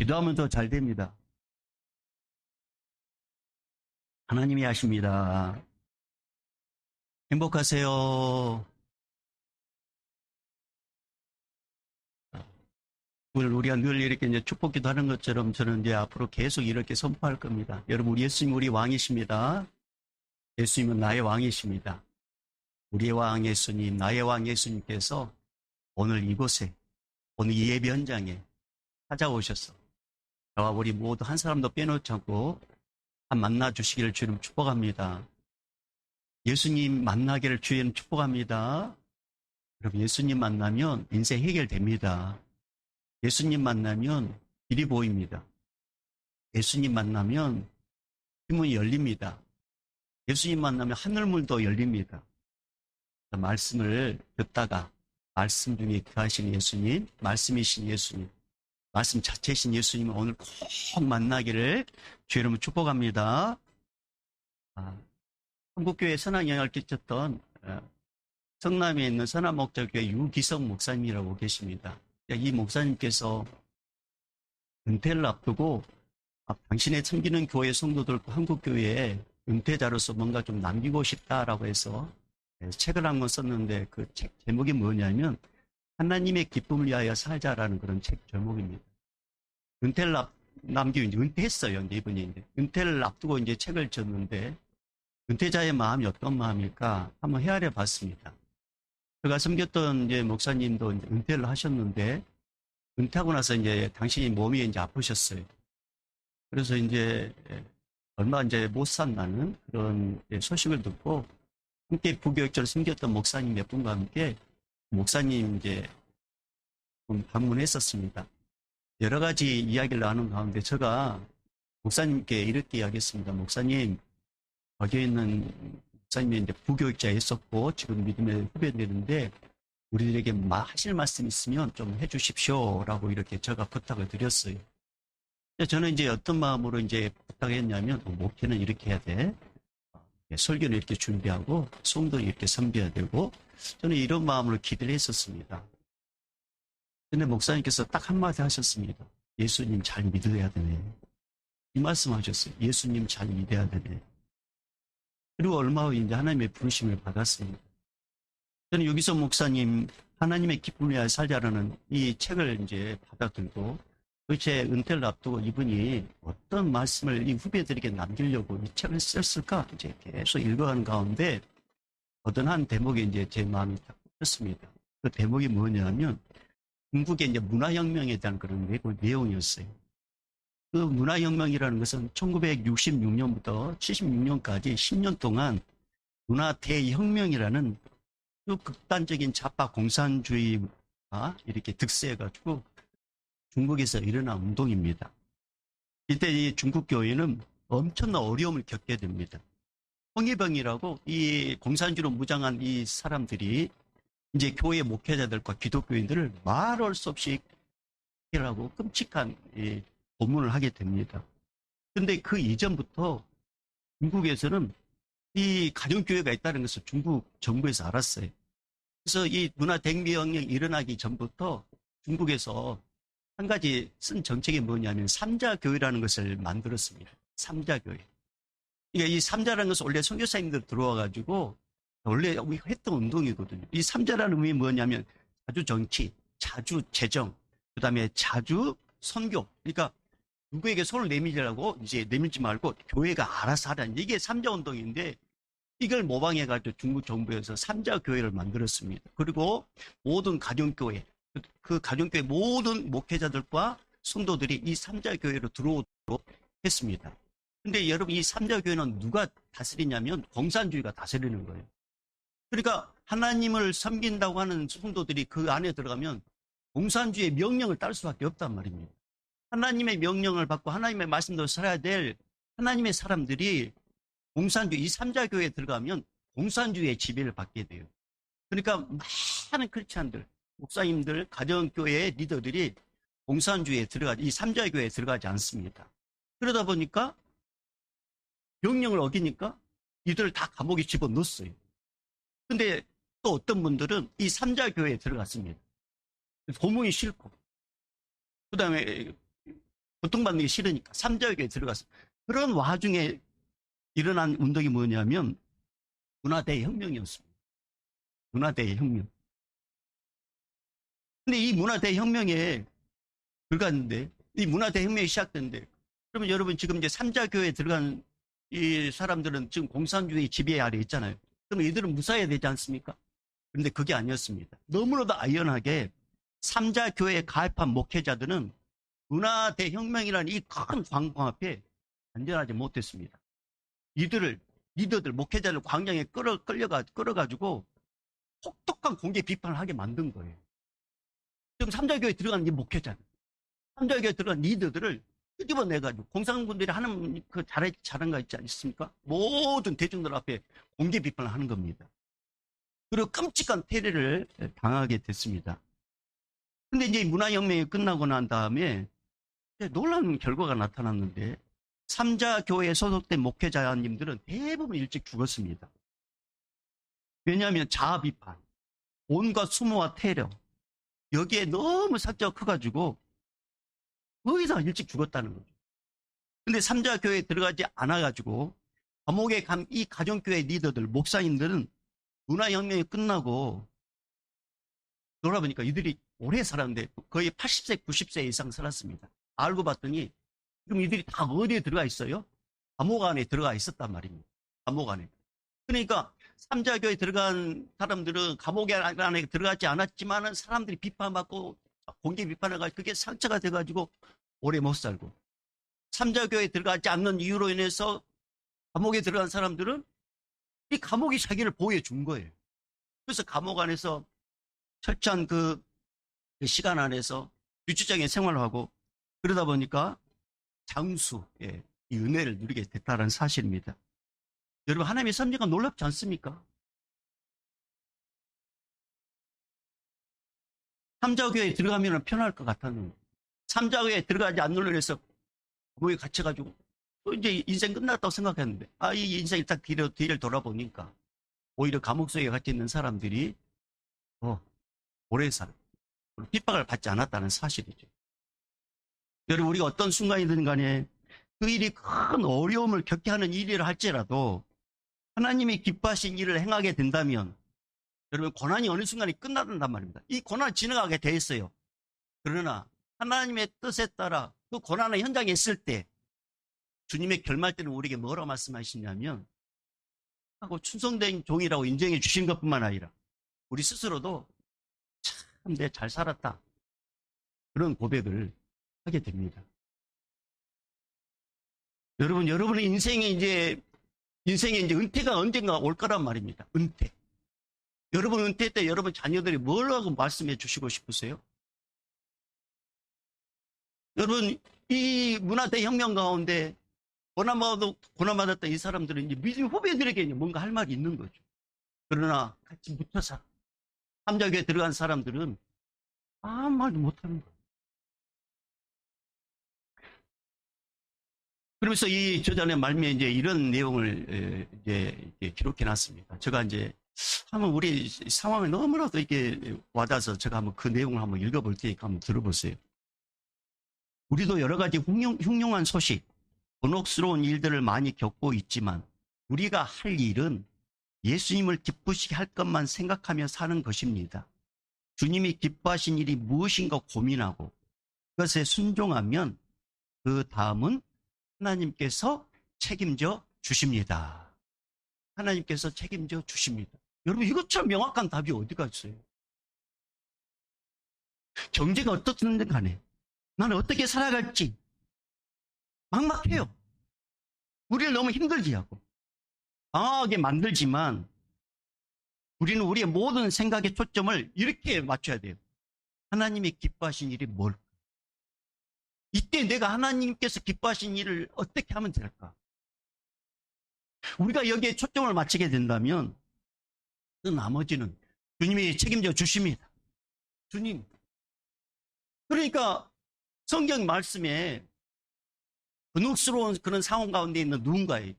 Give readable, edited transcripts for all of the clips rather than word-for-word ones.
기도하면 더 잘 됩니다. 하나님이 하십니다. 행복하세요. 오늘 우리가 늘 이렇게 이제 축복 기도하는 것처럼 저는 이제 앞으로 계속 이렇게 선포할 겁니다. 여러분, 우리 예수님 우리 왕이십니다. 예수님은 나의 왕이십니다. 우리의 왕 예수님, 나의 왕 예수님께서 오늘 이곳에, 오늘 이 예배 현장에 찾아오셔서 저와 우리 모두 한 사람도 빼놓지 않고 한 만나 주시기를 주님 축복합니다. 예수님 만나기를 주님 축복합니다. 여러분, 예수님 만나면 인생 해결됩니다. 예수님 만나면 길이 보입니다. 예수님 만나면 힘문이 열립니다. 예수님 만나면 하늘문도 열립니다. 말씀을 듣다가 말씀 중에 거하신 예수님, 말씀이신 예수님, 말씀 자체이신 예수님을 오늘 꼭 만나기를 주 이름으로 축복합니다. 한국교회 선한 영향을 끼쳤던 성남에 있는 선한목자교회 유기성 목사님이라고 계십니다. 이 목사님께서 은퇴를 앞두고 당신의 섬기는 교회 성도들과 한국교회에 은퇴자로서 뭔가 좀 남기고 싶다라고 해서 책을 한 권 썼는데 그 책 제목이 뭐냐면 하나님의 기쁨을 위하여 살자라는 그런 책 제목입니다. 은퇴를 남기고 이제 은퇴했어요. 이분이 이제 은퇴를 앞두고 이제 책을 썼는데 은퇴자의 마음이 어떤 마음일까 한번 헤아려 봤습니다. 제가 섬겼던 이제 목사님도 이제 은퇴를 하셨는데 은퇴하고 나서 이제 당신이 몸이 이제 아프셨어요. 그래서 이제 얼마 이제 못 산다는 그런 소식을 듣고 함께 부교육자를 섬겼던 목사님 몇 분과 함께 목사님 이제 방문했었습니다. 여러 가지 이야기를 나눈 가운데 제가 목사님께 이렇게 이야기했습니다. 목사님, 거기에 있는 목사님이 이제 부교육자에 있었고 지금 믿음의 후배들인데 우리들에게 하실 말씀 있으면 좀 해주십시오라고 이렇게 제가 부탁을 드렸어요. 저는 이제 어떤 마음으로 이제 부탁했냐면 목회는 이렇게 해야 돼. 설교는 이렇게 준비하고 성도는 이렇게 섬겨야 되고 저는 이런 마음으로 기도를 했었습니다. 근데 목사님께서 딱 한마디 하셨습니다. 예수님 잘 믿어야 되네. 이 말씀 하셨어요. 예수님 잘 믿어야 되네. 그리고 얼마 후 이제 하나님의 부르심을 받았습니다. 저는 여기서 목사님 하나님의 기쁨을 위하여 살자라는 이 책을 이제 받아들고 도대체 은퇴를 앞두고 이분이 어떤 말씀을 이 후배들에게 남기려고 이 책을 썼을까 이제 계속 읽어가는 가운데 어떤 한 대목에 이제 제 마음이 딱 꽂혔습니다. 그 대목이 뭐냐면 중국의 이제 문화혁명에 대한 그런 내용이었어요. 그 문화혁명이라는 것은 1966년부터 76년까지 10년 동안 문화 대혁명이라는 그 극단적인 좌파 공산주의가 이렇게 득세해가지고 중국에서 일어난 운동입니다. 이때 이 중국 교회는 엄청난 어려움을 겪게 됩니다. 홍위병이라고 이 공산주의로 무장한 이 사람들이 이제 교회 목회자들과 기독교인들을 말할 수 없이 해결하고 끔찍한 고문을 하게 됩니다. 그런데 그 이전부터 중국에서는 이 가정교회가 있다는 것을 중국 정부에서 알았어요. 그래서 이 문화 대혁명이 일어나기 전부터 중국에서 한 가지 쓴 정책이 뭐냐면 삼자교회라는 것을 만들었습니다. 삼자교회. 그러니까 이 삼자라는 것은 원래 선교사님들 들어와가지고 원래 했던 운동이거든요. 이 삼자라는 의미 뭐냐면 자주 정치, 자주 재정, 그 다음에 자주 선교. 그러니까 누구에게 손을 내밀라고 이제 내밀지 말고 교회가 알아서 하라는 이게 삼자 운동인데 이걸 모방해가지고 중국 정부에서 삼자 교회를 만들었습니다. 그리고 모든 가정교회, 그 가정교회 모든 목회자들과 성도들이 이 삼자 교회로 들어오도록 했습니다. 근데 여러분 이 삼자 교회는 누가 다스리냐면 공산주의가 다스리는 거예요. 그러니까 하나님을 섬긴다고 하는 성도들이 그 안에 들어가면 공산주의의 명령을 따를 수밖에 없단 말입니다. 하나님의 명령을 받고 하나님의 말씀대로 살아야 될 하나님의 사람들이 공산주의, 이 삼자교회에 들어가면 공산주의의 지배를 받게 돼요. 그러니까 많은 크리스찬들, 목사님들, 가정교회의 리더들이 공산주의에 들어가지, 이 삼자교회에 들어가지 않습니다. 그러다 보니까 명령을 어기니까 이들을 다 감옥에 집어넣었어요. 근데 또 어떤 분들은 이 삼자교회에 들어갔습니다. 고문이 싫고, 그 다음에 고통받는 게 싫으니까 삼자교회에 들어가서. 그런 와중에 일어난 운동이 뭐냐면 문화대혁명이었습니다. 문화대혁명. 근데 이 문화대혁명에 들어갔는데, 이 문화대혁명이 시작됐는데, 그러면 여러분 지금 이제 삼자교회에 들어간 이 사람들은 지금 공산주의 지배 아래 있잖아요. 그럼 이들은 무사해야 되지 않습니까? 그런데 그게 아니었습니다. 너무나도 아이러니하게 삼자교회에 가입한 목회자들은 문화대혁명이라는 이 큰 광풍 앞에 안전하지 못했습니다. 이들을, 리더들, 목회자를 광장에 끌어가지고 혹독한 공개 비판을 하게 만든 거예요. 지금 삼자교회에 들어간 이 목회자들, 삼자교회에 들어간 리더들을 끄집어내가지고 공산군들이 하는 그 잘한 거 있지 않습니까? 모든 대중들 앞에 공개 비판을 하는 겁니다. 그리고 끔찍한 테러를 당하게 됐습니다. 근데 이제 문화혁명이 끝나고 난 다음에 놀라운 결과가 나타났는데, 삼자교회에 소속된 목회자님들은 대부분 일찍 죽었습니다. 왜냐하면 자아 비판, 온갖 수모와 테러, 여기에 너무 삭제가 커가지고 거의 다 일찍 죽었다는 거죠. 근데 삼자교회에 들어가지 않아가지고 감옥에 간 이 가정교회 리더들, 목사님들은 문화혁명이 끝나고 돌아보니까 이들이 오래 살았는데 거의 80세, 90세 이상 살았습니다. 알고 봤더니 지금 이들이 다 어디에 들어가 있어요? 감옥 안에 들어가 있었단 말입니다. 감옥 안에. 그러니까 삼자교회에 들어간 사람들은 감옥 안에 들어가지 않았지만은 사람들이 비판받고 공개 비판을 가지고 그게 상처가 돼가지고 오래 못 살고, 삼자교회에 들어가지 않는 이유로 인해서 감옥에 들어간 사람들은 이 감옥이 자기를 보호해 준 거예요. 그래서 감옥 안에서 철저한 그 시간 안에서 유치장에 생활을 하고 그러다 보니까 장수, 이 은혜를 누리게 됐다는 사실입니다. 여러분, 하나님의 섭리가 놀랍지 않습니까? 삼자교회에 들어가면 편할 것 같았는데, 삼자교회에 들어가지 않는 해서 감옥에 갇혀가지고 또 이제 인생 끝났다고 생각했는데, 이 인생이 딱 뒤를 돌아보니까 오히려 감옥 속에 갇혀 있는 사람들이 더 오래 살고 핍박을 받지 않았다는 사실이죠. 여러분, 우리가 어떤 순간이든 간에 그 일이 큰 어려움을 겪게 하는 일이라 할지라도 하나님이 기뻐하신 일을 행하게 된다면 여러분, 고난이 어느 순간에 끝나는단 말입니다. 이 고난이 지나가게 돼 있어요. 그러나 하나님의 뜻에 따라 그 고난의 현장에 있을 때 주님의 결말 때는 우리에게 뭐라고 말씀하시냐면, 하고 충성된 종이라고 인정해 주신 것뿐만 아니라 우리 스스로도 참 내 잘 살았다, 그런 고백을 하게 됩니다. 여러분, 여러분의 인생에 이제 은퇴가 언젠가 올 거란 말입니다. 은퇴. 여러분 은퇴 때 여러분 자녀들이 뭐라고 말씀해 주시고 싶으세요? 여러분, 이 문화대혁명 가운데 고난받았던 이 사람들은 이제 믿음 후배들에게 뭔가 할 말이 있는 거죠. 그러나 같이 묻혀서 삼자교에 들어간 사람들은 아무 말도 못하는 거예요. 그러면서 이 저자의 말미에 이제 이런 내용을 이제 기록해 놨습니다. 제가 이제 한번 우리 상황에 너무나도 이렇게 와닿아서 제가 한번 그 내용을 한번 읽어볼 테니까 한번 들어보세요. 우리도 여러 가지 흉흉한 소식, 곤혹스러운 일들을 많이 겪고 있지만 우리가 할 일은 예수님을 기쁘시게 할 것만 생각하며 사는 것입니다. 주님이 기뻐하신 일이 무엇인가 고민하고 그것에 순종하면 그 다음은 하나님께서 책임져 주십니다. 하나님께서 책임져 주십니다. 여러분, 이것처럼 명확한 답이 어디가 있어요? 경제가 어떻든 간에 나는 어떻게 살아갈지 막막해요. 우리를 너무 힘들게 하고 방황하게 만들지만 우리는 우리의 모든 생각의 초점을 이렇게 맞춰야 돼요. 하나님이 기뻐하신 일이 뭘까? 이때 내가 하나님께서 기뻐하신 일을 어떻게 하면 될까? 우리가 여기에 초점을 맞추게 된다면 그 나머지는 주님이 책임져 주십니다. 주님. 그러니까 성경 말씀에 곤혹스러운 그런 상황 가운데 있는 누군가에게,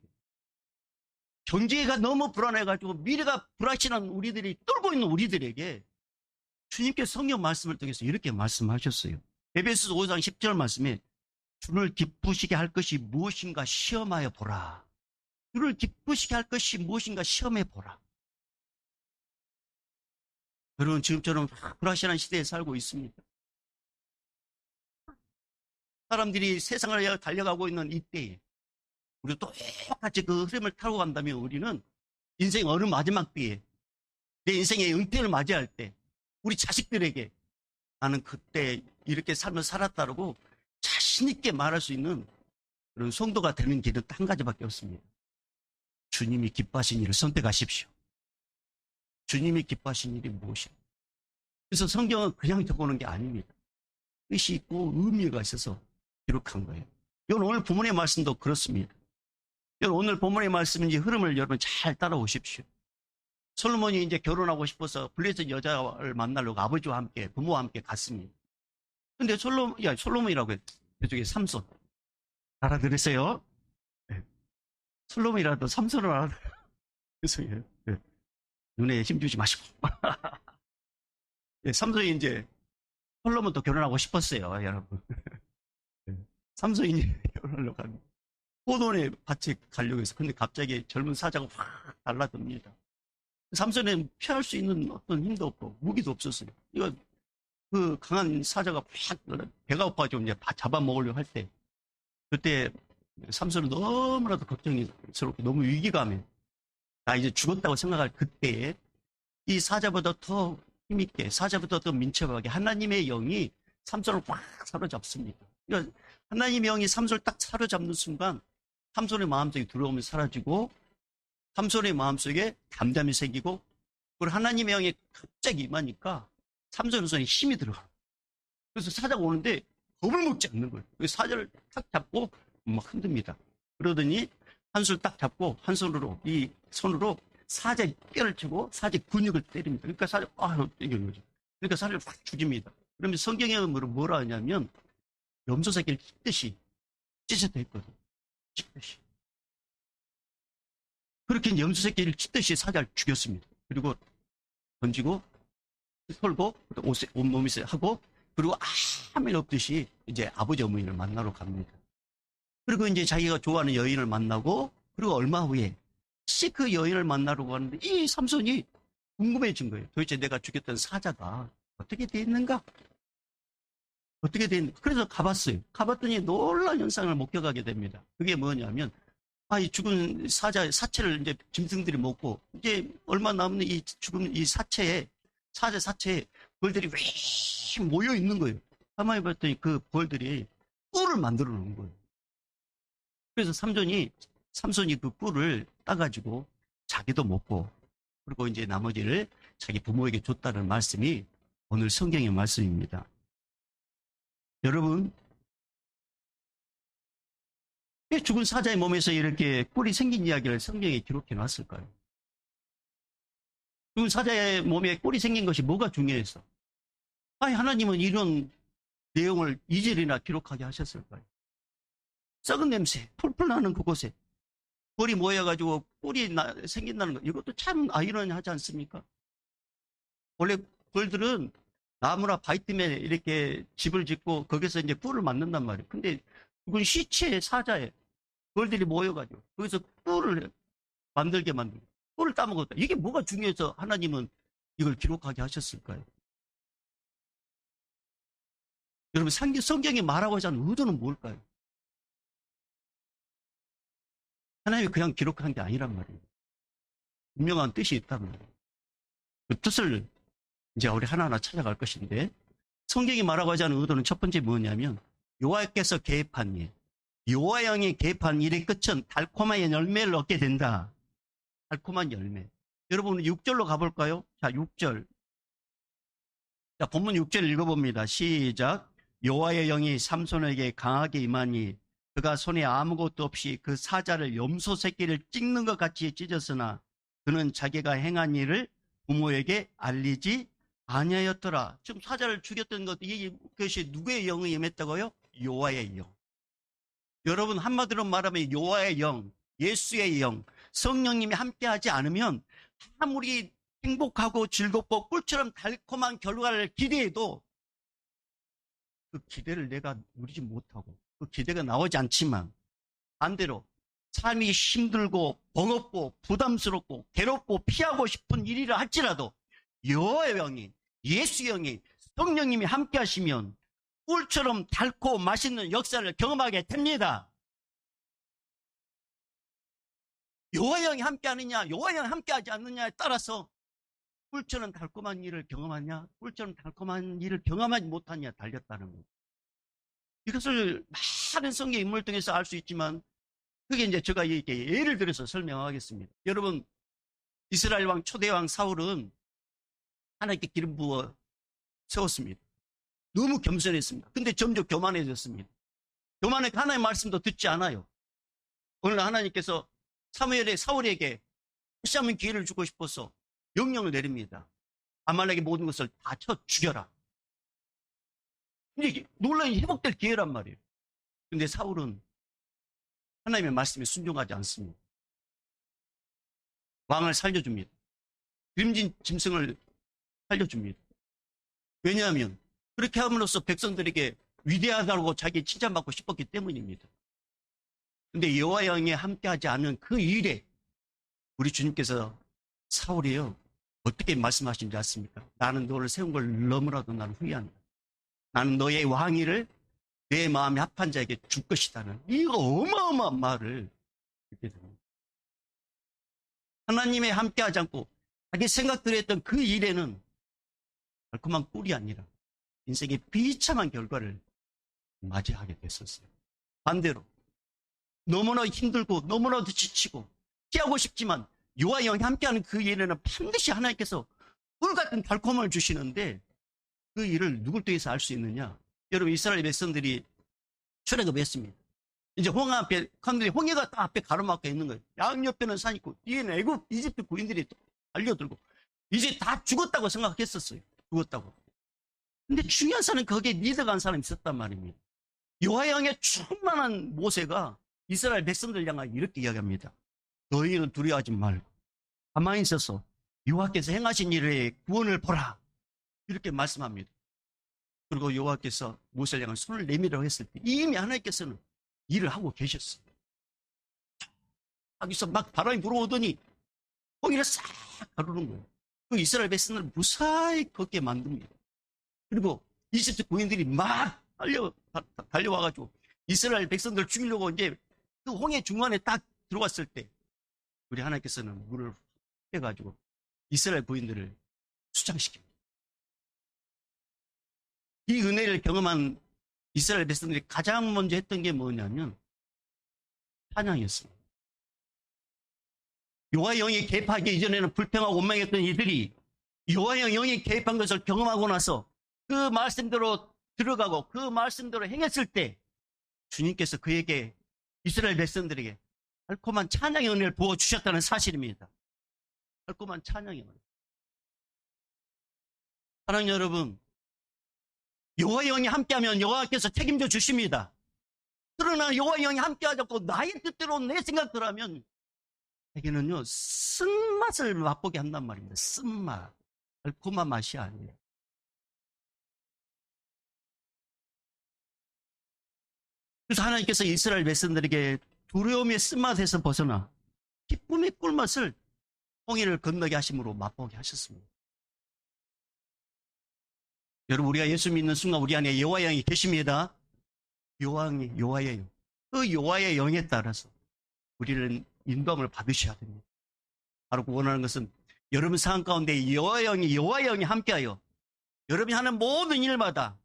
경제가 너무 불안해가지고 미래가 불확실한 우리들이 떨고 있는 우리들에게 주님께서 성경 말씀을 통해서 이렇게 말씀하셨어요. 에베소서 5장 10절 말씀에 주를 기쁘시게 할 것이 무엇인가 시험하여 보라. 주를 기쁘시게 할 것이 무엇인가 시험해 보라. 여러분, 지금처럼 불확실한 시대에 살고 있습니다. 사람들이 세상을 향해 달려가고 있는 이때에 우리 똑같이 그 흐름을 타고 간다면 우리는 인생 어느 마지막 때에 내 인생의 은퇴를 맞이할 때 우리 자식들에게 나는 그때 이렇게 삶을 살았다고 자신 있게 말할 수 있는 그런 성도가 되는 길은 한 가지밖에 없습니다. 주님이 기뻐하신 일을 선택하십시오. 주님이 기뻐하신 일이 무엇입니까? 그래서 성경은 그냥 적어놓은 게 아닙니다. 뜻이 있고 의미가 있어서 기록한 거예요. 이건 오늘 본문의 말씀도 그렇습니다. 이건 오늘 본문의 말씀인지 흐름을 여러분 잘 따라오십시오. 솔로몬이 이제 결혼하고 싶어서 블레셋 여자를 만나려고 아버지와 함께 부모와 함께 갔습니다. 근데 솔로몬이라고 했죠. 그쪽에 삼손. 알아들으세요? 네. 솔로몬이라도 삼손을 알아들어요. 죄송해요. 네. 눈에 힘주지 마시고. 네, 삼손이 이제 솔로몬도 결혼하고 싶었어요, 여러분. 네. 삼손이 결혼하려고 합니다. 호돈의 밭에 가려고 해서. 근데 갑자기 젊은 사자가 확 달라듭니다. 삼손은 피할 수 있는 어떤 힘도 없고 무기도 없었어요. 이거 그 강한 사자가 확 배가 고파가지고 이제 잡아먹으려고 할 때 그때 삼손은 너무나도 걱정스럽고 너무 위기감에 나 이제 죽었다고 생각할 그때에 이 사자보다 더 힘있게 사자보다 더 민첩하게 하나님의 영이 삼손을 확 사로잡습니다. 그러니까 하나님의 영이 삼손을 딱 사로잡는 순간 삼손의 마음속에 들어오면 사라지고 삼손의 마음속에 담담이 생기고 그리고 하나님의 영이 갑자기 임하니까 삼손의 손에 힘이 들어가요. 그래서 사자가 오는데 겁을 먹지 않는 거예요. 그래서 사자를 탁 잡고 막 흔듭니다. 그러더니 한 손을 딱 잡고 한 손으로 이 손으로 사자의 뼈를 치고 사자의 근육을 때립니다. 그러니까 사자 이런 거죠. 그러니까 사자를 확 죽입니다. 그러면 성경에 뭐라 하냐면 염소 새끼를 찢듯이 찢어져 있거든요. 찢듯이. 그렇게 염소 새끼를 찢듯이 사자를 죽였습니다. 그리고 던지고 털고 온몸에 하고 그리고 아무 일 없듯이 이제 아버지 어머니를 만나러 갑니다. 그리고 이제 자기가 좋아하는 여인을 만나고 그리고 얼마 후에 그 여인을 만나러 가는데 이 삼손이 궁금해진 거예요. 도대체 내가 죽였던 사자가 어떻게 돼 있는가? 어떻게 돼 있는가? 그래서 가봤어요. 가봤더니 놀라운 현상을 목격하게 됩니다. 그게 뭐냐면 이 죽은 사체를 이제 짐승들이 먹고 이제 얼마 남는 이 죽은 이 사자 사체에 벌들이 왜 모여 있는 거예요. 가만히 봤더니 그 벌들이 꿀을 만들어 놓은 거예요. 그래서 삼손이 그 꿀을 따가지고 자기도 먹고 그리고 이제 나머지를 자기 부모에게 줬다는 말씀이 오늘 성경의 말씀입니다. 여러분, 왜 죽은 사자의 몸에서 이렇게 꿀이 생긴 이야기를 성경에 기록해 놨을까요? 죽은 사자의 몸에 꿀이 생긴 것이 뭐가 중요해서? 하나님은 이런 내용을 2절이나 기록하게 하셨을까요? 썩은 냄새, 풀풀 나는 그곳에 벌이 모여가지고 꿀이 생긴다는 것, 이것도 참 아이러니하지 않습니까? 원래 벌들은 나무나 바위틈에 이렇게 집을 짓고 거기서 이제 꿀을 만든단 말이에요. 근데 죽은 시체의 사자에 벌들이 모여가지고 거기서 꿀을 만들게 만들고 꿀을 따먹었다. 이게 뭐가 중요해서 하나님은 이걸 기록하게 하셨을까요? 여러분, 성경이 말하고자 하는 의도는 뭘까요? 하나님이 그냥 기록한 게 아니란 말이에요. 분명한 뜻이 있단 말이에요. 그 뜻을 이제 우리 하나하나 찾아갈 것인데 성경이 말하고자 하는 의도는 첫 번째 뭐냐면 여호와께서 계획한 일, 여호와 영이 계획한 일의 끝은 달콤한 열매를 얻게 된다. 달콤한 열매. 여러분 6절로 가볼까요? 자, 6절. 자, 본문 6절 읽어봅니다. 시작. 여호와의 영이 삼손에게 강하게 임하니 그가 손에 아무것도 없이 그 사자를 염소 새끼를 찢는 것 같이 찢었으나 그는 자기가 행한 일을 부모에게 알리지 아니하였더라. 지금 사자를 죽였던 이것이 누구의 영이 임했다고요? 여호와의 영. 여러분, 한마디로 말하면 여호와의 영, 예수의 영, 성령님이 함께하지 않으면 아무리 행복하고 즐겁고 꿀처럼 달콤한 결과를 기대해도 그 기대를 내가 누리지 못하고 그 기대가 나오지 않지만 반대로 삶이 힘들고 버겁고 부담스럽고 괴롭고 피하고 싶은 일이라 할지라도 여호와의 영이 예수의 영이 성령님이 함께 하시면 꿀처럼 달고 맛있는 역사를 경험하게 됩니다. 여호와의 영이 함께 하느냐 여호와의 영이 함께 하지 않느냐에 따라서 꿀처럼 달콤한 일을 경험하냐 꿀처럼 달콤한 일을 경험하지 못하느냐 달렸다는 거예요. 이것을 많은 성경 인물을 통해서 알 수 있지만 그게 이제 제가 이렇게 예를 들어서 설명하겠습니다. 여러분, 이스라엘 왕 초대왕 사울은 하나님께 기름 부어 세웠습니다. 너무 겸손했습니다. 근데 점점 교만해졌습니다. 교만하니까 하나님의 말씀도 듣지 않아요. 오늘 하나님께서 사울에게 다시 한번 기회를 주고 싶어서 명령을 내립니다. 아말렉의 모든 것을 다 쳐 죽여라. 근데 논란이 회복될 기회란 말이에요. 근데 사울은 하나님의 말씀에 순종하지 않습니다. 왕을 살려줍니다. 기름진 짐승을 살려줍니다. 왜냐하면 그렇게 함으로써 백성들에게 위대하다고 자기 칭찬받고 싶었기 때문입니다. 근데 여호와의 영이 함께하지 않은 그 일에 우리 주님께서 사울이요 어떻게 말씀하신지 아십니까? 나는 너를 세운 걸 너무나도 나는 후회한다. 나는 너의 왕위를 내 마음에 합한 자에게 줄 것이다는 이거 어마어마한 말을 듣게 됩니다. 하나님의 함께하지 않고 자기 생각대로 했던 그 일에는 달콤한 꿀이 아니라 인생의 비참한 결과를 맞이하게 됐었어요. 반대로 너무나 힘들고 너무나도 지치고 피하고 싶지만 여호와의 영이 함께하는 그 일에는 반드시 하나님께서 꿀 같은 달콤함을 주시는데 그 일을 누굴 통해서 알 수 있느냐? 여러분 이스라엘 백성들이 출애굽을 했습니다. 이제 홍해 앞에 홍해가 딱 앞에 가로막혀 있는 거예요. 양옆에는 산 있고 뒤에는 애굽 이집트 군인들이 달려들고 이제 다 죽었다고 생각했었어요. 죽었다고. 근데 중요한 사람은 거기에 믿어간 사람이 있었단 말입니다. 여호와의 영에 충만한 모세가 이스라엘 백성들 향하여 이렇게 이야기합니다. 너희는 두려워하지 말고 가만히 있어서 여호와께서 행하신 일의 구원을 보라. 이렇게 말씀합니다. 그리고 여호와께서 모세를 향해 손을 내밀으라고 했을 때 이미 하나님께서는 일을 하고 계셨어요. 여기서 막 바람이 불어오더니 홍해를 싹 가르는 거예요. 그 이스라엘 백성들을 무사히 걷게 만듭니다. 그리고 이집트 군인들이 막 달려와가지고 이스라엘 백성들 죽이려고 이제 그 홍해 중간에 딱 들어왔을 때 우리 하나님께서는 물을 빼가지고 이스라엘 군인들을 수장시킵니다. 이 은혜를 경험한 이스라엘 백성들이 가장 먼저 했던 게 뭐냐면 찬양이었습니다. 여호와의 영이 개입하기 이전에는 불평하고 원망했던 이들이 여호와의 영이 개입한 것을 경험하고 나서 그 말씀대로 들어가고 그 말씀대로 행했을 때 주님께서 그에게 이스라엘 백성들에게 달콤한 찬양의 은혜를 부어주셨다는 사실입니다. 달콤한 찬양의 은혜. 사랑하는 여러분, 여호와의 영이 함께하면 여호와께서 책임져 주십니다. 그러나 여호와의 영이 함께하지 않고 나의 뜻대로 내 생각대로 하면 에게는요 쓴맛을 맛보게 한단 말입니다. 쓴맛, 달콤한 맛이 아니에요. 그래서 하나님께서 이스라엘 백성들에게 두려움의 쓴맛에서 벗어나 기쁨의 꿀맛을 홍해를 건너게 하심으로 맛보게 하셨습니다. 여러분 우리가 예수 믿는 순간 우리 안에 여호와의 영이 계십니다. 여호와의 영. 그 여호와의 영에 따라서 우리는 인도함을 받으셔야 됩니다. 바로 원하는 것은 여러분 상황 가운데 여호와의 영이 함께하여 여러분이 하는 모든 일마다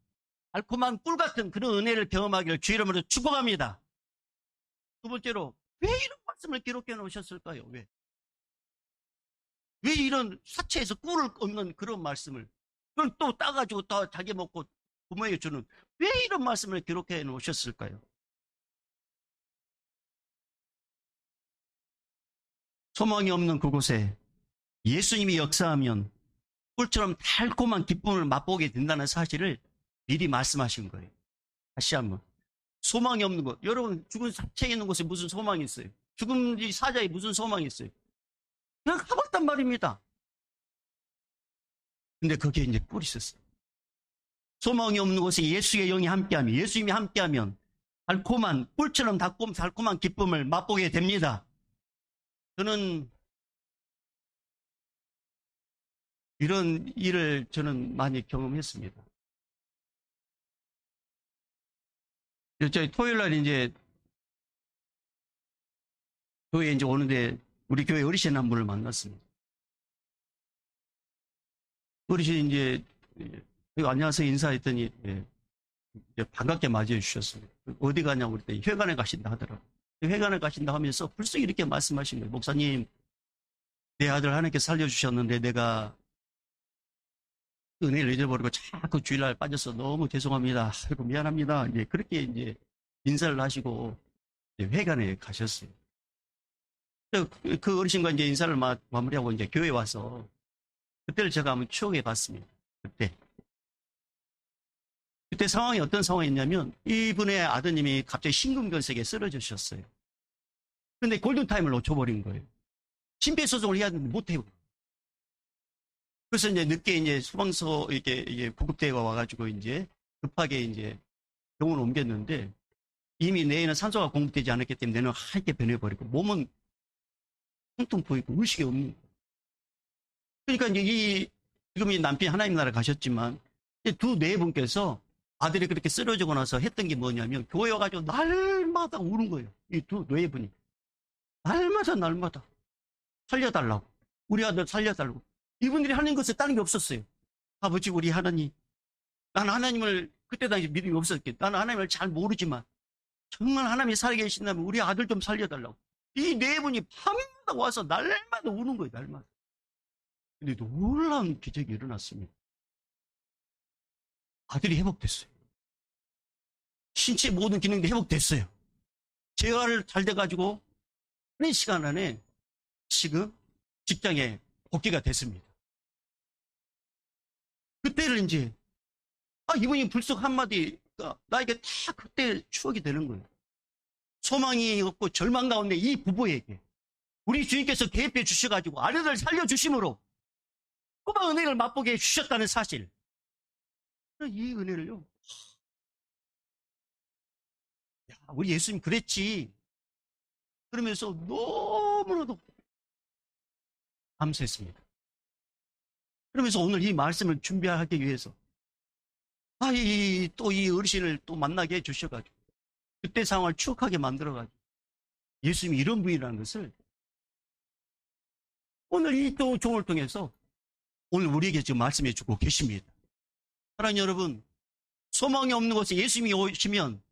달콤한 꿀 같은 그런 은혜를 경험하기를 주의 이름으로 축복합니다. 두 번째로 왜 이런 말씀을 기록해 놓으셨을까요? 왜 이런 사체에서 꿀을 얻는 그런 말씀을 그걸 또 따가지고 또 자기 먹고 부모에게 주는 왜 이런 말씀을 기록해 놓으셨을까요? 소망이 없는 그곳에 예수님이 역사하면 꿀처럼 달콤한 기쁨을 맛보게 된다는 사실을 미리 말씀하신 거예요. 다시 한번. 소망이 없는 것. 여러분 죽은 사체에 있는 곳에 무슨 소망이 있어요? 죽은 사자에 무슨 소망이 있어요? 그냥 가봤단 말입니다. 근데 거기에 이제 꿀이 있었어요. 소망이 없는 곳에 예수의 영이 함께하면, 예수님이 함께하면 달콤한, 꿀처럼 달콤한 기쁨을 맛보게 됩니다. 저는 이런 일을 저는 많이 경험했습니다. 저희 토요일 날 이제 교회에 이제 오는데 우리 교회 어르신 한 분을 만났습니다. 어르신 이제 안녕하세요 인사했더니 이제 반갑게 맞이해 주셨어요. 어디 가냐고 그랬더니 회관에 가신다 하더라고요. 회관에 가신다 하면서 불쑥 이렇게 말씀하신 거예요. 목사님, 내 아들 하나님께 살려주셨는데 내가 은혜를 잊어버리고 자꾸 주일날 빠져서 너무 죄송합니다. 아이고 미안합니다. 이제 그렇게 이제 인사를 하시고 이제 회관에 가셨어요. 그 어르신과 이제 인사를 마무리하고 이제 교회에 와서 그때를 제가 한번 추억해 봤습니다. 그때 상황이 어떤 상황이었냐면 이분의 아드님이 갑자기 심근경색에 쓰러지셨어요. 근데 골든타임을 놓쳐버린 거예요. 심폐소생을 해야 되는데 못해요. 그래서 이제 늦게 이제 소방서 이게 구급대가 와가지고 이제 급하게 이제 병원을 옮겼는데 이미 뇌에는 산소가 공급되지 않았기 때문에 뇌는 하얗게 변해버리고 몸은 퉁퉁 부이고 의식이 없는 거예요. 그러니까 이제 지금 이 남편이 하나님 나라 가셨지만 두 네 분께서 아들이 그렇게 쓰러지고 나서 했던 게 뭐냐면 교회 와가지고 날마다 우는 거예요. 이 두 네 분이 날마다 살려달라고, 우리 아들 살려달라고. 이분들이 하는 것은 다른 게 없었어요. 아버지, 우리 하나님, 나는 하나님을 그때 당시 믿음이 없었기, 나는 하나님을 잘 모르지만 정말 하나님이 살아계신다면 우리 아들 좀 살려달라고. 이 네 분이 밤마다 와서 날마다 우는 거예요. 날마다. 근데 놀라운 기적이 일어났습니다. 아들이 회복됐어요. 신체 모든 기능이 회복됐어요. 재활을 잘 돼가지고 한 시간 안에 지금 직장에 복귀가 됐습니다. 그때를 이제 이분이 불쑥 한마디가 나에게 다 그때 추억이 되는 거예요. 소망이 없고 절망 가운데 이 부부에게 우리 주님께서 개입해 주셔가지고 아들을 살려주심으로 꼬마 은혜를 맛보게 해주셨다는 사실, 이 은혜를요, 우리 예수님 그랬지 그러면서 너무나도 감사했습니다. 그러면서 오늘 이 말씀을 준비하기 위해서 또 이 어르신을 또 만나게 해주셔가지고 그때 상황을 추억하게 만들어가지고 예수님이 이런 분이라는 것을 오늘 이 또 종을 통해서 오늘 우리에게 지금 말씀해 주고 계십니다. 사랑하는 여러분, 소망이 없는 곳에 예수님이 오시면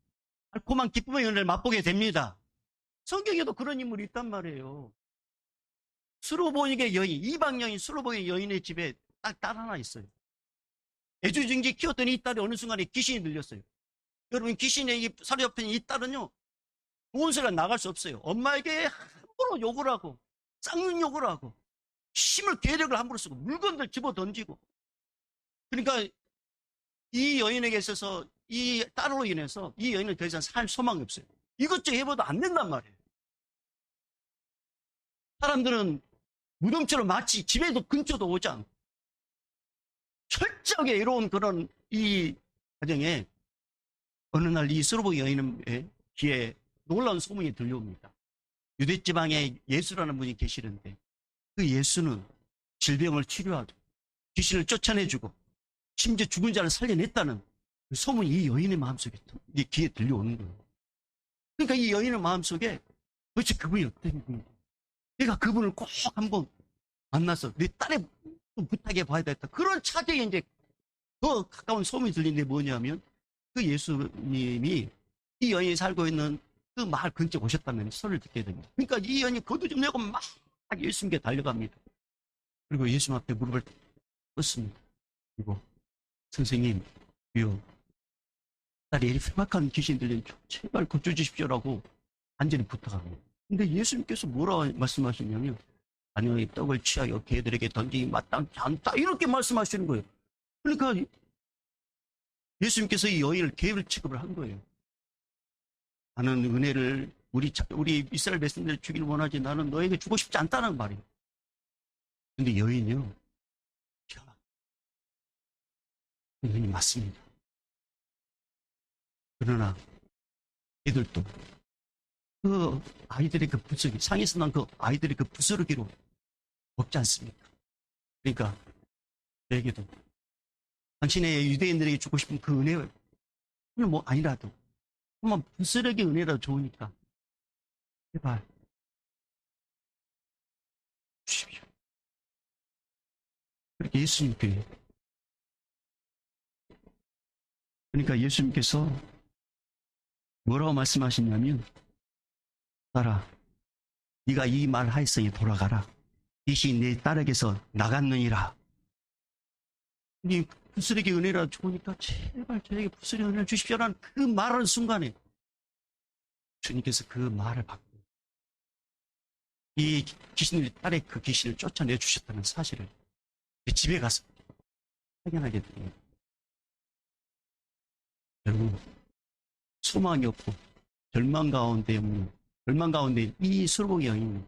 달콤한 기쁨의 은혜를 맛보게 됩니다. 성경에도 그런 인물이 있단 말이에요. 수로보니게 여인, 이방 여인 수로보니 여인의 집에 딱 딸 하나 있어요. 애주증기 키웠더니 이 딸이 어느 순간에 귀신이 들렸어요. 여러분, 귀신에 사로잡힌 이 딸은요, 좋은 소리가 나갈 수 없어요. 엄마에게 함부로 욕을 하고 쌍욕 욕을 하고 힘을 계력을 함부로 쓰고 물건들 집어 던지고, 그러니까 이 여인에게 있어서 이 딸로 인해서 이 여인은 더 이상 살 소망이 없어요. 이것저것 해봐도 안 된단 말이에요. 사람들은 무덤처럼 마치 집에도 근처도 오지 않고 철저하게 외로운 그런 이 과정에 어느 날 이 수로보 여인의 귀에 놀라운 소문이 들려옵니다. 유대지방에 예수라는 분이 계시는데 그 예수는 질병을 치료하고 귀신을 쫓아내주고 심지어 죽은 자를 살려냈다는 그 소문이 이 여인의 마음속에, 이 귀에 들려오는 거예요. 그러니까 이 여인의 마음속에 도대체 그분이 어떤 분인가, 내가 그분을 꼭 한번 만나서 내 딸의 부탁해 봐야 되겠다. 그런 차제에 이제 더 가까운 소문이 들리는데 뭐냐면 그 예수님이 이 여인이 살고 있는 그 마을 근처에 오셨다는 소리를 듣게 됩니다. 그러니까 이 여인이 거두 좀 내고 막 예수님께 달려갑니다. 그리고 예수님 앞에 무릎을 꿇습니다. 그리고 선생님, 주여, 딸이 이리 흉악한 귀신 들린 제발 고쳐주십시오라고 간절히 부탁합니다. 근데 예수님께서 뭐라 말씀하시냐면 자녀의 떡을 취하여 개들에게 던지기 마땅치 않다, 이렇게 말씀하시는 거예요. 그러니까 예수님께서 이 여인을 개를 취급을 한 거예요. 나는 은혜를 우리 이스라엘 백성들 주기를 원하지 나는 너에게 주고 싶지 않다는 말이에요. 근데 여인이요, 여인이 맞습니다. 그러나 애들도 그 아이들의 그 부스러기, 상에서 난 그 아이들의 그 부스러기로 먹지 않습니까? 그러니까 저에게도 당신의 유대인들에게 주고 싶은 그 은혜, 뭐 아니라도 한번 부스러기 은혜라도 좋으니까 제발 주십시오. 그렇게 예수님께, 그러니까 예수님께서 뭐라고 말씀하시냐면, 딸아, 네가 이 말 하였으니 돌아가라. 이시 내 딸에게서 나갔느니라. 네 부스러기 은혜라 좋으니까 제발 저에게 부스러기 은혜를 주십시오라는 그 말하는 순간에 주님께서 그 말을 받고 이 귀신들이 딸의 그 귀신을 쫓아내 주셨다는 사실을 집에 가서 확인하게 됩니다. 여러분, 소망이 없고 절망 가운데 없는, 절망 가운데 이 술복의 여인은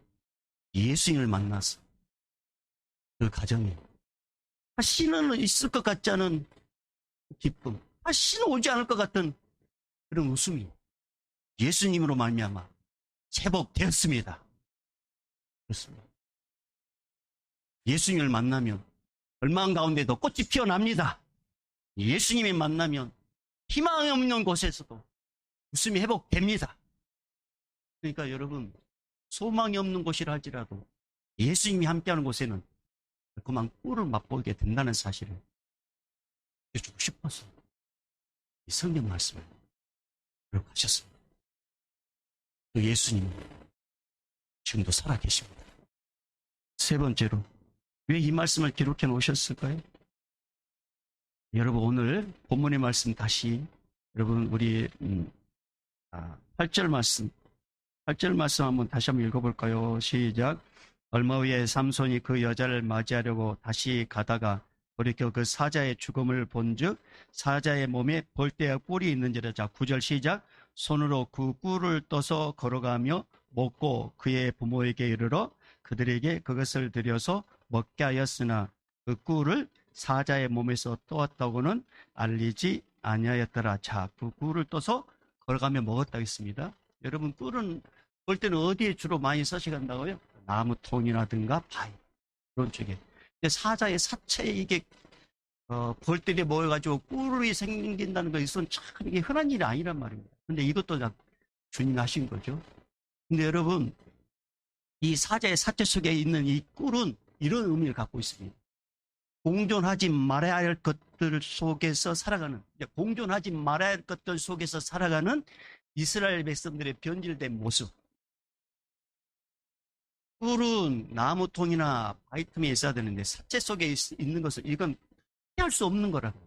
예수님을 만나서 그 가정에 다시는 있을 것 같지 않은 기쁨, 다시는 오지 않을 것 같은 그런 웃음이 예수님으로 말미암아 회복되었습니다. 그렇습니다. 예수님을 만나면 절망 가운데도 꽃이 피어납니다. 예수님이 만나면 희망이 없는 곳에서도 웃음이 회복됩니다. 그러니까 여러분, 소망이 없는 곳이라 할지라도 예수님이 함께하는 곳에는 그만 꿀을 맛보게 된다는 사실을 해주고 싶어서 이 성경 말씀을 기록하셨습니다. 그 예수님은 지금도 살아계십니다. 세 번째로, 왜 이 말씀을 기록해 놓으셨을까요? 여러분, 오늘 본문의 말씀 다시 여러분 우리 8절 말씀 한번 다시 한번 읽어볼까요? 시작. 얼마 후에 삼손이 그 여자를 맞이하려고 다시 가다가 돌이켜 그 사자의 죽음을 본즉 사자의 몸에 벌떼와 꿀이 있는지라. 자, 9절 시작. 손으로 그 꿀을 떠서 걸어가며 먹고 그의 부모에게 이르러 그들에게 그것을 들여서 먹게 하였으나 그 꿀을 사자의 몸에서 떠왔다고는 알리지 아니하였더라. 자, 그 꿀을 떠서 걸어가며 먹었다고 했습니다. 여러분, 꿀은 볼 때는 어디에 주로 많이 서식한다고요? 나무통이라든가 바위, 그런 쪽에. 근데 사자의 사체에 이게 벌들이 모여가지고 꿀이 생긴다는 것은 참 이게 흔한 일이 아니란 말입니다. 근데 이것도 주님이 하신 거죠. 근데 여러분, 이 사자의 사체 속에 있는 이 꿀은 이런 의미를 갖고 있습니다. 공존하지 말아야 할 것들 속에서 살아가는, 공존하지 말아야 할 것들 속에서 살아가는 이스라엘 백성들의 변질된 모습. 꿀은 나무통이나 바위 틈에 있어야 되는데 사체 속에 있는 것은 이건 피할 수 없는 거라고.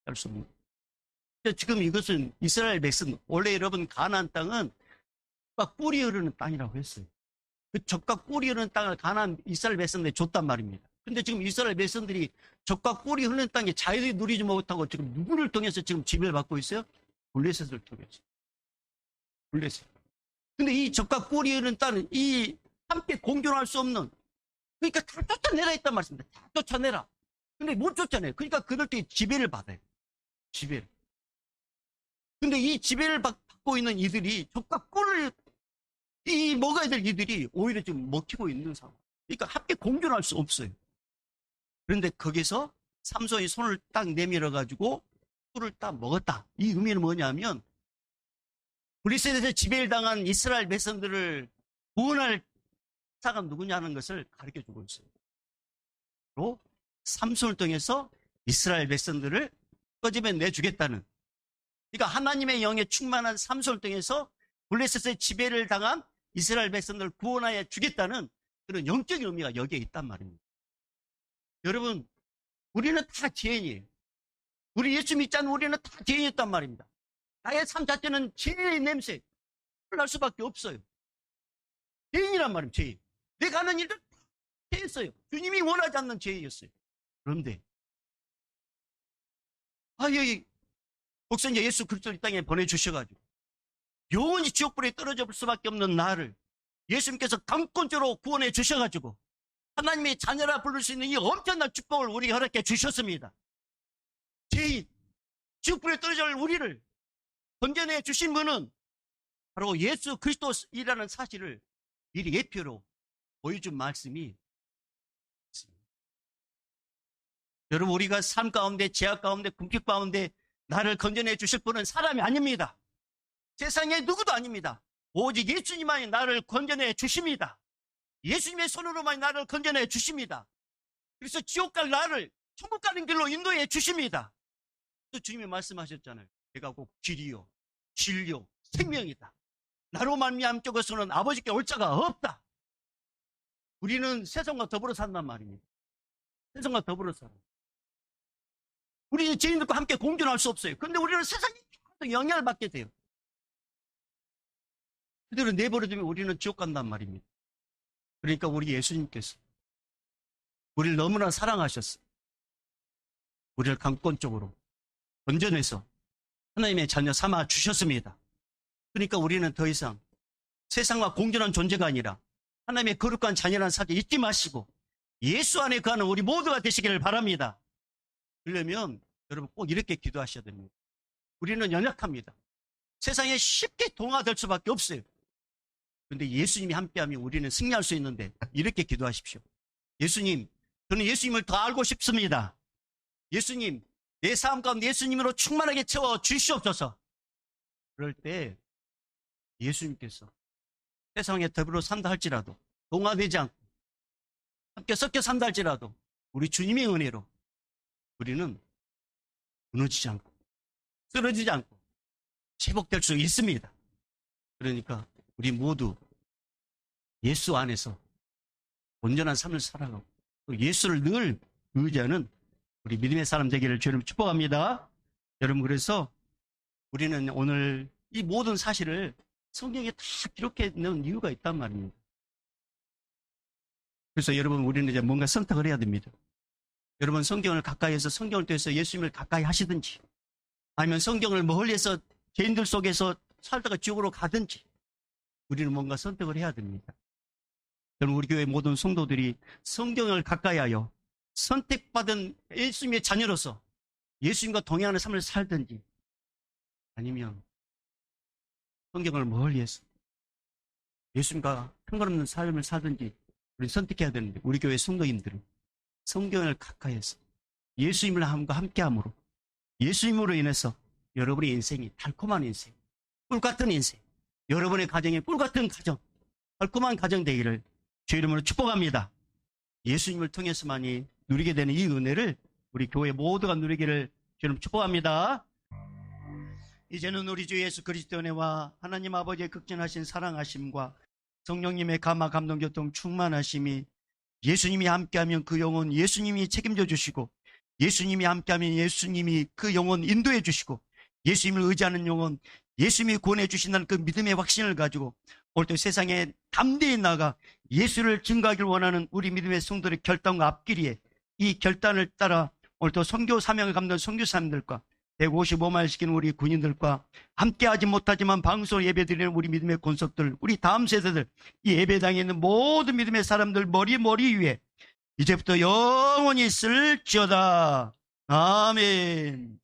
피할 수 없는 거. 지금 이것은 이스라엘 백성, 원래 여러분 가나안 땅은 젖과 꿀이 흐르는 땅이라고 했어요. 그 젖과 꿀이 흐르는 땅을 가나안 이스라엘 백성들이 줬단 말입니다. 근데 지금 이스라엘 백성들이 젖과 꿀이 흐르는 땅에 자유를 누리지 못하고 지금 누구를 통해서 지금 지배를 받고 있어요? 블레셋을 통해서. 블레셋. 근데 이 젖과 꿀이 흐르는 땅은 이 함께 공존할 수 없는, 그러니까 다 쫓아내라 했단 말씀입니다. 다 쫓아내라. 근데 못 쫓아내요. 그러니까 그들끼리 지배를 받아요. 지배를. 근데 이 지배를 받고 있는 이들이 젖과 꿀을 먹어야 될 이들이 오히려 지금 먹히고 있는 상황. 그러니까 함께 공존할 수 없어요. 그런데 거기서 삼손이 손을 딱 내밀어 가지고 꿀을 딱 먹었다. 이 의미는 뭐냐면 블레셋에서 지배를 당한 이스라엘 백성들을 구원할 자가 누구냐는 것을 가르쳐 주고 있어요. 또 삼손을 통해서 이스라엘 백성들을 꺼집어 내주겠다는, 그러니까 하나님의 영에 충만한 삼손을 통해서 블레셋의 지배를 당한 이스라엘 백성들을 구원하여 주겠다는 그런 영적인 의미가 여기에 있단 말입니다. 여러분, 우리는 다 죄인이에요. 우리 예수 믿지 않는 우리는 다 죄인이었단 말입니다. 나의 삶 자체는 죄의 냄새 날 수밖에 없어요. 죄인이란 말입니다. 죄인. 내가 하는 일들 다 죄였어요. 주님이 원하지 않는 죄였어요. 그런데 여기 독생자 예수 그리스도를 이 땅에 보내주셔가지고 영원히 지옥불에 떨어질 수밖에 없는 나를 예수님께서 강권적으로 구원해 주셔가지고 하나님의 자녀라 부를 수 있는 이 엄청난 축복을 우리에게 허락해 주셨습니다. 죄인, 지옥불에 떨어질 우리를 건져내 주신 분은 바로 예수 그리스도이라는 사실을 미리 예표로 보여준 말씀이 있습니다. 여러분, 우리가 삶 가운데, 죄악 가운데, 궁핍 가운데 나를 건져내 주실 분은 사람이 아닙니다. 세상에 누구도 아닙니다. 오직 예수님만이 나를 건져내 주십니다. 예수님의 손으로만 나를 건져내 주십니다. 그래서 지옥 갈 나를 천국 가는 길로 인도해 주십니다. 또 주님이 말씀하셨잖아요. 내가 곧 길이요 진리요 생명이다. 나로 말미암 쪽에서는 아버지께 올 자가 없다. 우리는 세상과 더불어 산단 말입니다. 세상과 더불어 살아. 우리는 죄인들과 함께 공존할 수 없어요. 그런데 우리는 세상에 영향을 받게 돼요. 그대로 내버려두면 우리는 지옥 간단 말입니다. 그러니까 우리 예수님께서 우리를 너무나 사랑하셨어요. 우리를 강권적으로 건져내서 하나님의 자녀 삼아 주셨습니다. 그러니까 우리는 더 이상 세상과 공존한 존재가 아니라 하나님의 거룩한 자녀라는 사실 잊지 마시고 예수 안에 거하는 우리 모두가 되시기를 바랍니다. 그러려면 여러분 꼭 이렇게 기도하셔야 됩니다. 우리는 연약합니다. 세상에 쉽게 동화될 수밖에 없어요. 그런데 예수님이 함께하면 우리는 승리할 수 있는데 이렇게 기도하십시오. 예수님, 저는 예수님을 더 알고 싶습니다. 예수님, 내 삶 가운데 예수님으로 충만하게 채워 주시옵소서. 그럴 때 예수님께서 세상에 더불어 산다 할지라도 동화되지 않고 함께 섞여 산다 할지라도 우리 주님의 은혜로 우리는 무너지지 않고 쓰러지지 않고 회복될 수 있습니다. 그러니까 우리 모두 예수 안에서 온전한 삶을 살아가고 또 예수를 늘 의지하는 우리 믿음의 사람 되기를 주님 축복합니다. 여러분, 그래서 우리는 오늘 이 모든 사실을 성경에 다 기록해 놓은 이유가 있단 말입니다. 그래서 여러분, 우리는 이제 뭔가 선택을 해야 됩니다. 여러분, 성경을 가까이해서 성경을 통해서 예수님을 가까이 하시든지 아니면 성경을 멀리해서 죄인들 속에서 살다가 지옥으로 가든지 우리는 뭔가 선택을 해야 됩니다. 여러분, 우리 교회 모든 성도들이 성경을 가까이하여 선택받은 예수님의 자녀로서 예수님과 동행하는 삶을 살든지 아니면 성경을 멀리해서 예수님과 상관없는 삶을 살든지 우리는 선택해야 되는데 우리 교회 성도님들은 성경을 가까이해서 예수님과 함께함으로 예수님으로 인해서 여러분의 인생이 달콤한 인생, 꿀같은 인생, 여러분의 가정이 꿀같은 가정, 달콤한 가정 되기를 주 이름으로 축복합니다. 예수님을 통해서만이 누리게 되는 이 은혜를 우리 교회 모두가 누리기를 주 이름 축복합니다. 이제는 우리 주 예수 그리스도의 은혜와 하나님 아버지의 극진하신 사랑하심과 성령님의 감화 감동 교통 충만하심이 예수님이 함께하면 그 영혼 예수님이 책임져 주시고 예수님이 함께하면 예수님이 그 영혼 인도해 주시고 예수님을 의지하는 영혼 예수님이 구원해 주신다는 그 믿음의 확신을 가지고 오늘도 세상에 담대히 나가 예수를 증거하길 원하는 우리 믿음의 성도들의 결단과 앞길이에 이 결단을 따라 오늘도 선교 사명을 감당한 선교사님들과 155마일 시키는 우리 군인들과 함께하지 못하지만 방송 예배드리는 우리 믿음의 권속들, 우리 다음 세대들, 이 예배당에 있는 모든 믿음의 사람들 머리 위에 이제부터 영원히 있을지어다. 아멘.